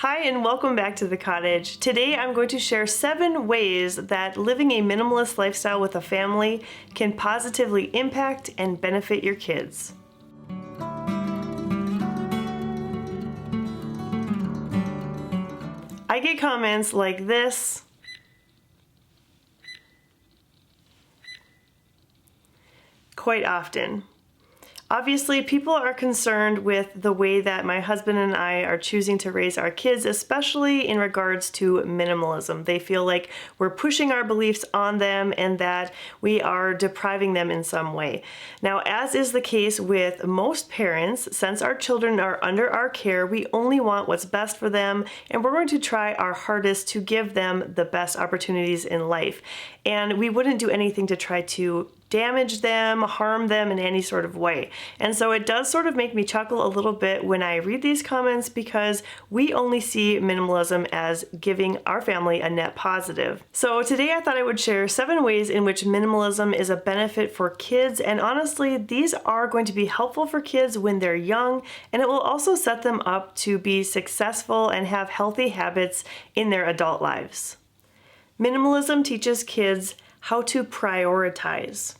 Hi and welcome back to the cottage. Today I'm going to share 7 ways that living a minimalist lifestyle with a family can positively impact and benefit your kids. I get comments like this quite often. Obviously, people are concerned with the way that my husband and I are choosing to raise our kids, especially in regards to minimalism. They feel like we're pushing our beliefs on them and that we are depriving them in some way. Now, as is the case with most parents, since our children are under our care, we only want what's best for them, and we're going to try our hardest to give them the best opportunities in life. And we wouldn't do anything to try to damage them, harm them in any sort of way. And so it does sort of make me chuckle a little bit when I read these comments because we only see minimalism as giving our family a net positive. So today I thought I would share 7 ways in which minimalism is a benefit for kids, and honestly, these are going to be helpful for kids when they're young, and it will also set them up to be successful and have healthy habits in their adult lives. Minimalism teaches kids how to prioritize.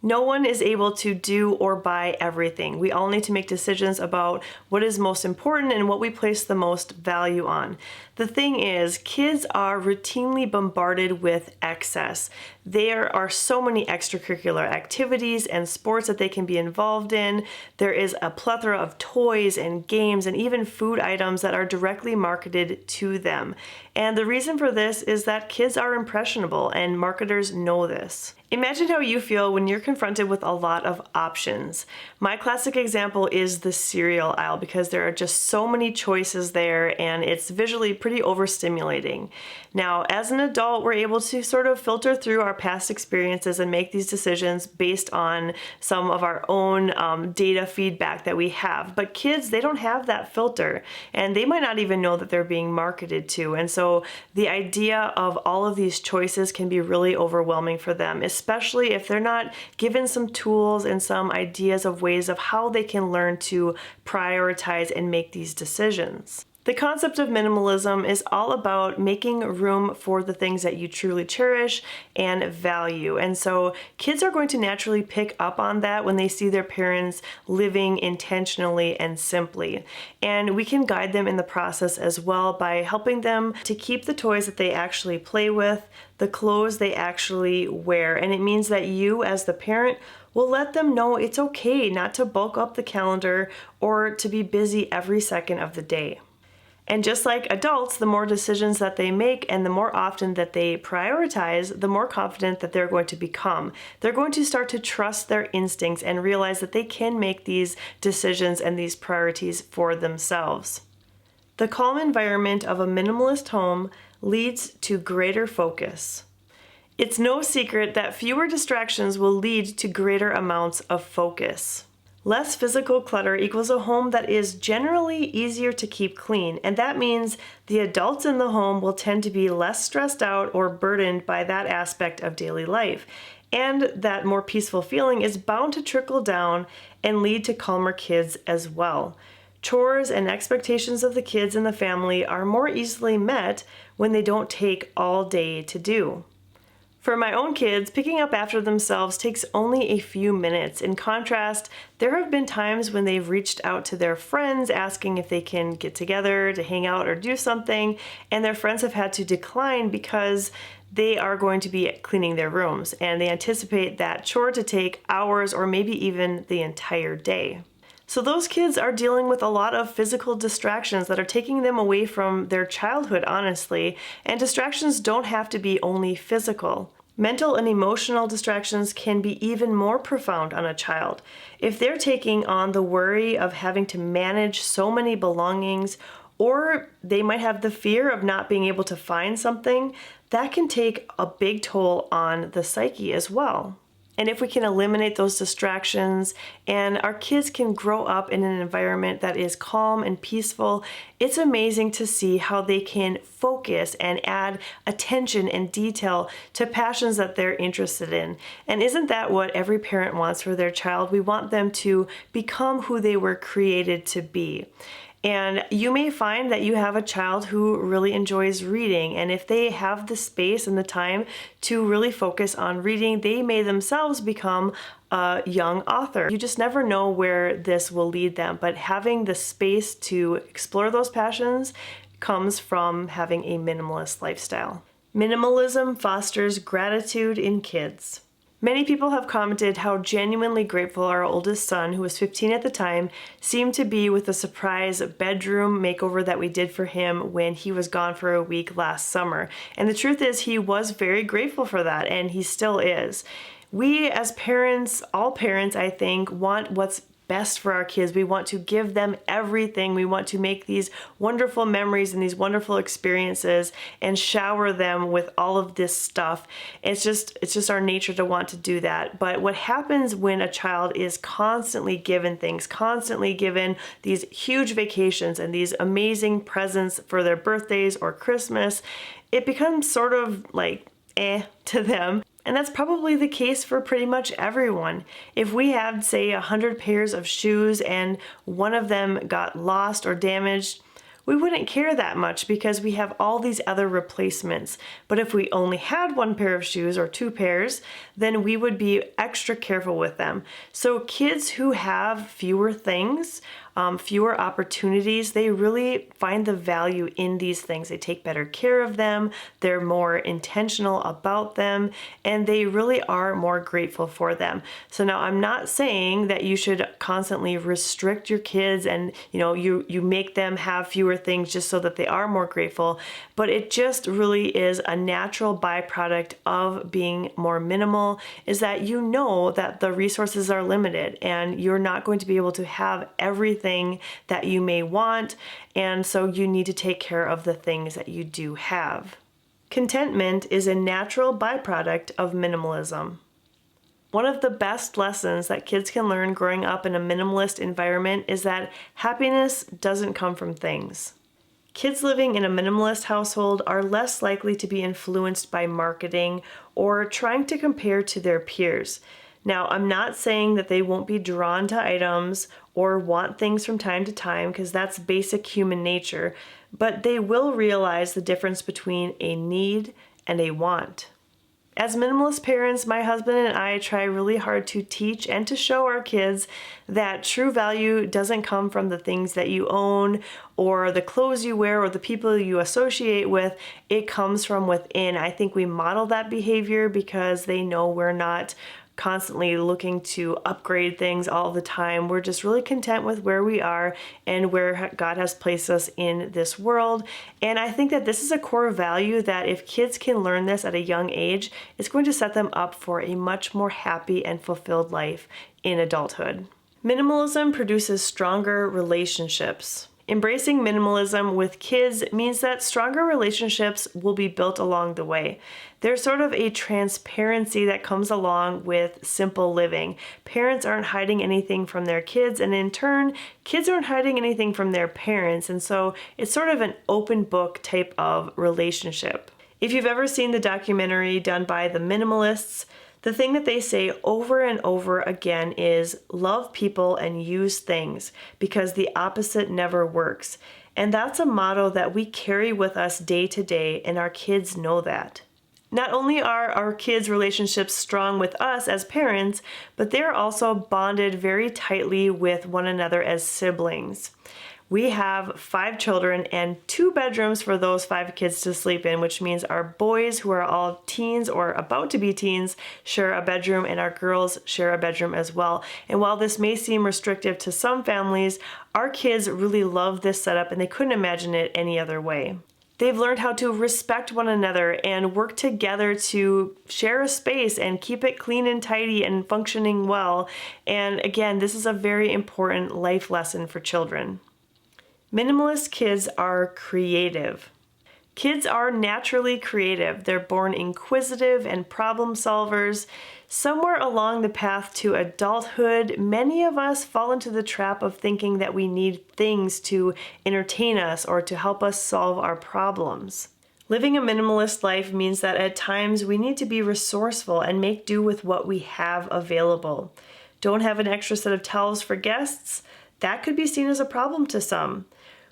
No one is able to do or buy everything. We all need to make decisions about what is most important and what we place the most value on. The thing is, kids are routinely bombarded with excess. There are so many extracurricular activities and sports that they can be involved in. There is a plethora of toys and games and even food items that are directly marketed to them. And the reason for this is that kids are impressionable and marketers know this. Imagine how you feel when you're confronted with a lot of options. My classic example is the cereal aisle because there are just so many choices there and it's visually pretty overstimulating. Now, as an adult, we're able to sort of filter through our past experiences and make these decisions based on some of our own data feedback that we have. But kids, they don't have that filter and they might not even know that they're being marketed to. And so the idea of all of these choices can be really overwhelming for them, especially if they're not given some tools and some ideas of ways of how they can learn to prioritize and make these decisions. The concept of minimalism is all about making room for the things that you truly cherish and value. And so kids are going to naturally pick up on that when they see their parents living intentionally and simply. And we can guide them in the process as well by helping them to keep the toys that they actually play with, the clothes they actually wear. And it means that you, as the parent, will let them know it's okay not to bulk up the calendar or to be busy every second of the day. And just like adults, the more decisions that they make and the more often that they prioritize, the more confident that they're going to become. They're going to start to trust their instincts and realize that they can make these decisions and these priorities for themselves. The calm environment of a minimalist home leads to greater focus. It's no secret that fewer distractions will lead to greater amounts of focus. Less physical clutter equals a home that is generally easier to keep clean, and that means the adults in the home will tend to be less stressed out or burdened by that aspect of daily life. And that more peaceful feeling is bound to trickle down and lead to calmer kids as well. Chores and expectations of the kids in the family are more easily met when they don't take all day to do. For my own kids, picking up after themselves takes only a few minutes. In contrast, there have been times when they've reached out to their friends asking if they can get together to hang out or do something, and their friends have had to decline because they are going to be cleaning their rooms, and they anticipate that chore to take hours or maybe even the entire day. So those kids are dealing with a lot of physical distractions that are taking them away from their childhood, honestly, and distractions don't have to be only physical. Mental and emotional distractions can be even more profound on a child. If they're taking on the worry of having to manage so many belongings, or they might have the fear of not being able to find something, that can take a big toll on the psyche as well. And if we can eliminate those distractions and our kids can grow up in an environment that is calm and peaceful, it's amazing to see how they can focus and add attention and detail to passions that they're interested in. And isn't that what every parent wants for their child? We want them to become who they were created to be. And you may find that you have a child who really enjoys reading, and if they have the space and the time to really focus on reading, they may themselves become a young author. You just never know where this will lead them, but having the space to explore those passions comes from having a minimalist lifestyle. Minimalism fosters gratitude in kids. Many people have commented how genuinely grateful our oldest son, who was 15 at the time, seemed to be with the surprise bedroom makeover that we did for him when he was gone for a week last summer. And the truth is, he was very grateful for that, and he still is. We as parents, all parents, I think, want what's best for our kids. We want to give them everything. We want to make these wonderful memories and these wonderful experiences and shower them with all of this stuff. It's just our nature to want to do that. But what happens when a child is constantly given things, constantly given these huge vacations and these amazing presents for their birthdays or Christmas, it becomes sort of like to them. And that's probably the case for pretty much everyone. If we had, say, 100 pairs of shoes and one of them got lost or damaged, we wouldn't care that much because we have all these other replacements. But if we only had one pair of shoes or two pairs, then we would be extra careful with them. So kids who have fewer things, fewer opportunities, they really find the value in these things. They take better care of them, they're more intentional about them, and they really are more grateful for them. So now I'm not saying that you should constantly restrict your kids and you make them have fewer things just so that they are more grateful, but it just really is a natural byproduct of being more minimal, is that you know that the resources are limited and you're not going to be able to have everything that you may want, and so you need to take care of the things that you do have. Contentment is a natural byproduct of minimalism. One of the best lessons that kids can learn growing up in a minimalist environment is that happiness doesn't come from things. Kids living in a minimalist household are less likely to be influenced by marketing or trying to compare to their peers. Now, I'm not saying that they won't be drawn to items or want things from time to time, because that's basic human nature, but they will realize the difference between a need and a want. As minimalist parents, my husband and I try really hard to teach and to show our kids that true value doesn't come from the things that you own or the clothes you wear or the people you associate with. It comes from within. I think we model that behavior because they know we're not constantly looking to upgrade things all the time. We're just really content with where we are and where God has placed us in this world. And I think that this is a core value that if kids can learn this at a young age, it's going to set them up for a much more happy and fulfilled life in adulthood. Minimalism produces stronger relationships. Embracing minimalism with kids means that stronger relationships will be built along the way. There's sort of a transparency that comes along with simple living. Parents aren't hiding anything from their kids, and in turn, kids aren't hiding anything from their parents. And so it's sort of an open book type of relationship. If you've ever seen the documentary done by the Minimalists, the thing that they say over and over again is love people and use things, because the opposite never works. And that's a motto that we carry with us day to day, and our kids know that. Not only are our kids' relationships strong with us as parents, but they're also bonded very tightly with one another as siblings. We have 5 children and 2 bedrooms for those 5 kids to sleep in, which means our boys, who are all teens or about to be teens, share a bedroom, and our girls share a bedroom as well. And while this may seem restrictive to some families, our kids really love this setup and they couldn't imagine it any other way. They've learned how to respect one another and work together to share a space and keep it clean and tidy and functioning well. And again, this is a very important life lesson for children. Minimalist kids are creative. Kids are naturally creative. They're born inquisitive and problem solvers. Somewhere along the path to adulthood, many of us fall into the trap of thinking that we need things to entertain us or to help us solve our problems. Living a minimalist life means that at times we need to be resourceful and make do with what we have available. Don't have an extra set of towels for guests? That could be seen as a problem to some.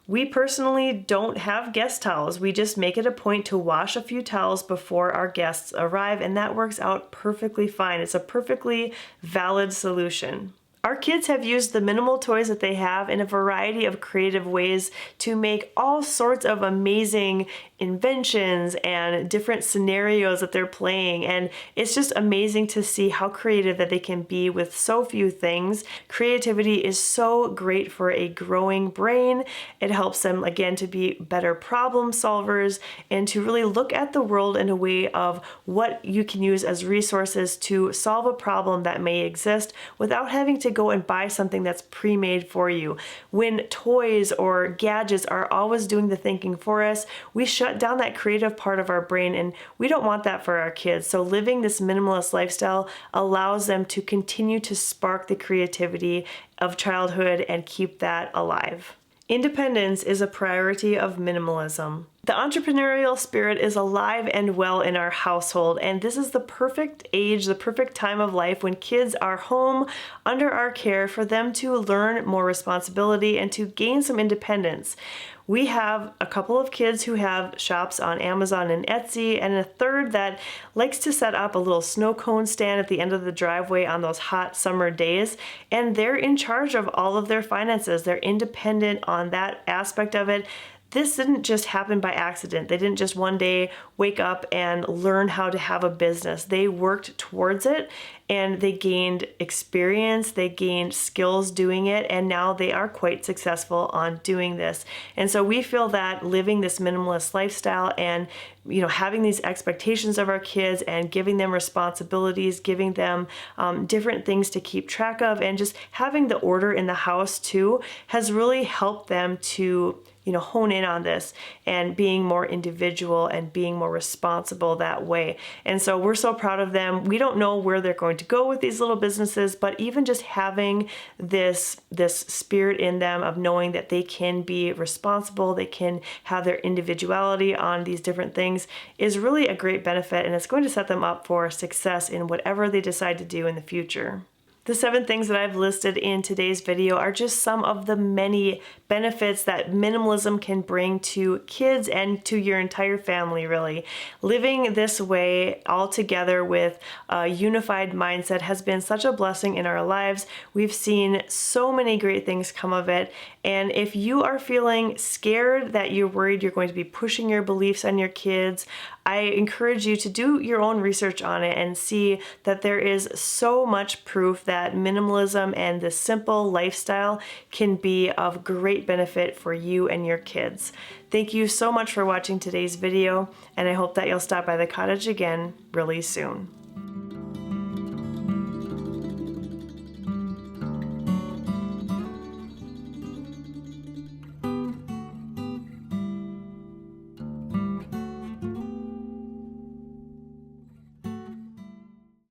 We personally don't have guest towels. We just make it a point to wash a few towels before our guests arrive, and that works out perfectly fine. It's a perfectly valid solution. Our kids have used the minimal toys that they have in a variety of creative ways to make all sorts of amazing inventions and different scenarios that they're playing, and it's just amazing to see how creative that they can be with so few things. Creativity is so great for a growing brain. It helps them, again, to be better problem solvers and to really look at the world in a way of what you can use as resources to solve a problem that may exist without having to go and buy something that's pre-made for you. When toys or gadgets are always doing the thinking for us, we shut down that creative part of our brain, and we don't want that for our kids. So living this minimalist lifestyle allows them to continue to spark the creativity of childhood and keep that alive. Independence is a priority of minimalism. The entrepreneurial spirit is alive and well in our household, and this is the perfect age, the perfect time of life when kids are home under our care for them to learn more responsibility and to gain some independence. We have a couple of kids who have shops on Amazon and Etsy, and a third that likes to set up a little snow cone stand at the end of the driveway on those hot summer days, and they're in charge of all of their finances. They're independent on that aspect of it. This didn't just happen by accident. They didn't just one day wake up and learn how to have a business. They worked towards it and they gained experience, they gained skills doing it, and now they are quite successful on doing this. And so we feel that living this minimalist lifestyle and having these expectations of our kids and giving them responsibilities, giving them different things to keep track of, and just having the order in the house too has really helped them to hone in on this and being more individual and being more responsible that way. And so we're so proud of them. We don't know where they're going to go with these little businesses, but even just having this spirit in them of knowing that they can be responsible, they can have their individuality on these different things is really a great benefit, and it's going to set them up for success in whatever they decide to do in the future. The 7 things that I've listed in today's video are just some of the many benefits that minimalism can bring to kids and to your entire family, really. Living this way all together with a unified mindset has been such a blessing in our lives. We've seen so many great things come of it, and if you are feeling scared that you're worried you're going to be pushing your beliefs on your kids, I encourage you to do your own research on it and see that there is so much proof that minimalism and this simple lifestyle can be of great benefit for you and your kids. Thank you so much for watching today's video, and I hope that you'll stop by the cottage again really soon.